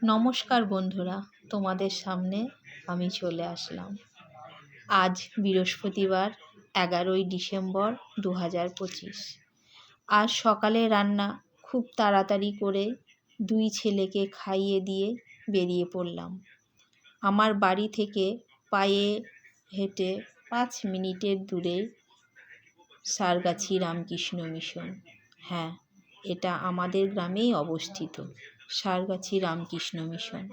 নমস্কার বন্ধুরা, তোমাদের সামনে আমি চলে আসলাম। আজ বৃহস্পতিবার 11ই ডিসেম্বর 2025। আজ সকালে রান্না খুব তাড়াতাড়ি করে 2 ছেলেকে খাইয়ে দিয়ে বেরিয়ে পড়লাম। আমার বাড়ি থেকে পায়ে হেঁটে 5 মিনিটের দূরে সারগাছি রামকৃষ্ণ মিশন। হ্যাঁ, এটা আমাদের গ্রামেই অবস্থিত, সারগাছি রামকৃষ্ণ মিশন।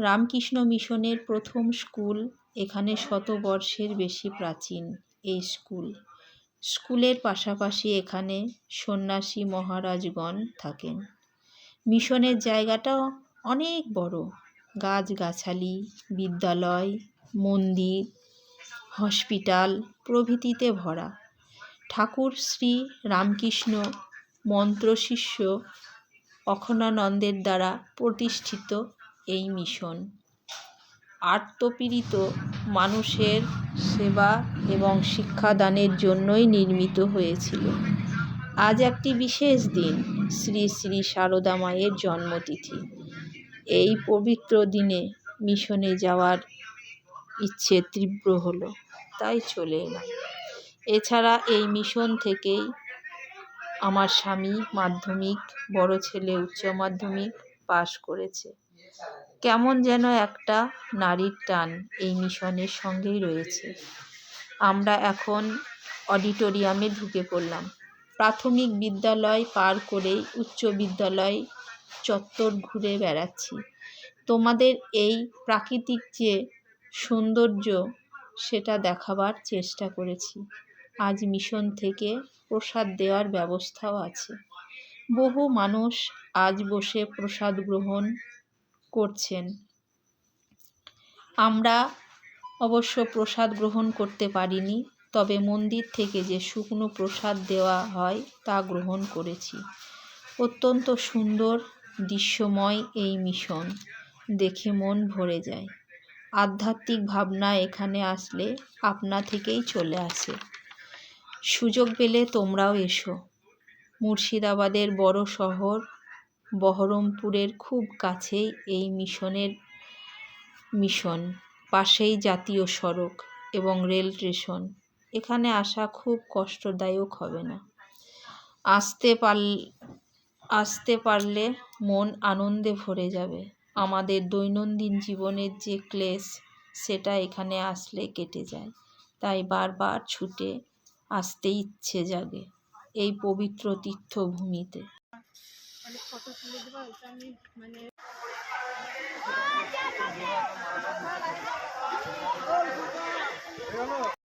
রামকৃষ্ণ মিশনের প্রথম স্কুল এখানে শতবর্ষের বেশি প্রাচীন এই স্কুলের পাশাপাশি এখানে সন্ন্যাসী মহারাজগণ থাকেন। মিশনের জায়গাটাও অনেক বড়, গাছগাছালি, বিদ্যালয়, মন্দির, হসপিটাল প্রভৃতিতে ভরা। ঠাকুর শ্রী রামকৃষ্ণ মন্ত্রশিষ্য অখণ্ডানন্দের দ্বারা প্রতিষ্ঠিত এই মিশন আর্তপীড়িত মানুষের সেবা এবং শিক্ষাদানের জন্যই নির্মিত হয়েছিল। আজ একটি বিশেষ দিন, শ্রী শ্রী সারদা মায়ের জন্মতিথি। এই পবিত্র দিনে মিশনে যাওয়ার ইচ্ছে তীব্র হলো, তাই চলে এলাম। এছাড়া এই মিশন থেকেই আমার স্বামী মাধ্যমিক, বড় ছেলে উচ্চ মাধ্যমিক পাশ করেছে। কেমন যেন একটা নারীর টান এই মিশনের সঙ্গেই রয়েছে। আমরা এখন অডিটোরিয়ামে ঢুকে পড়লাম। প্রাথমিক বিদ্যালয় পার করেই উচ্চ বিদ্যালয় চত্বর ঘুরে বেড়াচ্ছি। তোমাদের এই প্রাকৃতিক যে সৌন্দর্য সেটা দেখাবার চেষ্টা করেছি। আজ মিশন থেকে প্রসাদ দেওয়ার ব্যবস্থাও আছে। বহু মানুষ আজ বসে প্রসাদ গ্রহণ করছেন। আমরা অবশ্য প্রসাদ গ্রহণ করতে পারিনি, তবে মন্দির থেকে যে শুকনো প্রসাদ দেওয়া হয় তা গ্রহণ করেছি। অত্যন্ত সুন্দর দৃশ্যময় এই মিশন, দেখে মন ভরে যায়। আধ্যাত্মিক ভাবনা এখানে আসলে আপনা থেকেই চলে আসে। সুযোগ পেলে তোমরাও এসো। মুর্শিদাবাদের বড় শহর বহরমপুরের খুব কাছেই এই মিশন, পাশেই জাতীয় সড়ক এবং রেল স্টেশন। এখানে আসা খুব কষ্টদায়ক হবে না। আসতে পারলে মন আনন্দে ভরে যাবে। আমাদের দৈনন্দিন জীবনের যে ক্লেশ সেটা এখানে আসলে কেটে যায়, তাই বারবার ছুটে আসতে ইচ্ছে জাগে এই পবিত্র তীর্থভূমিতে।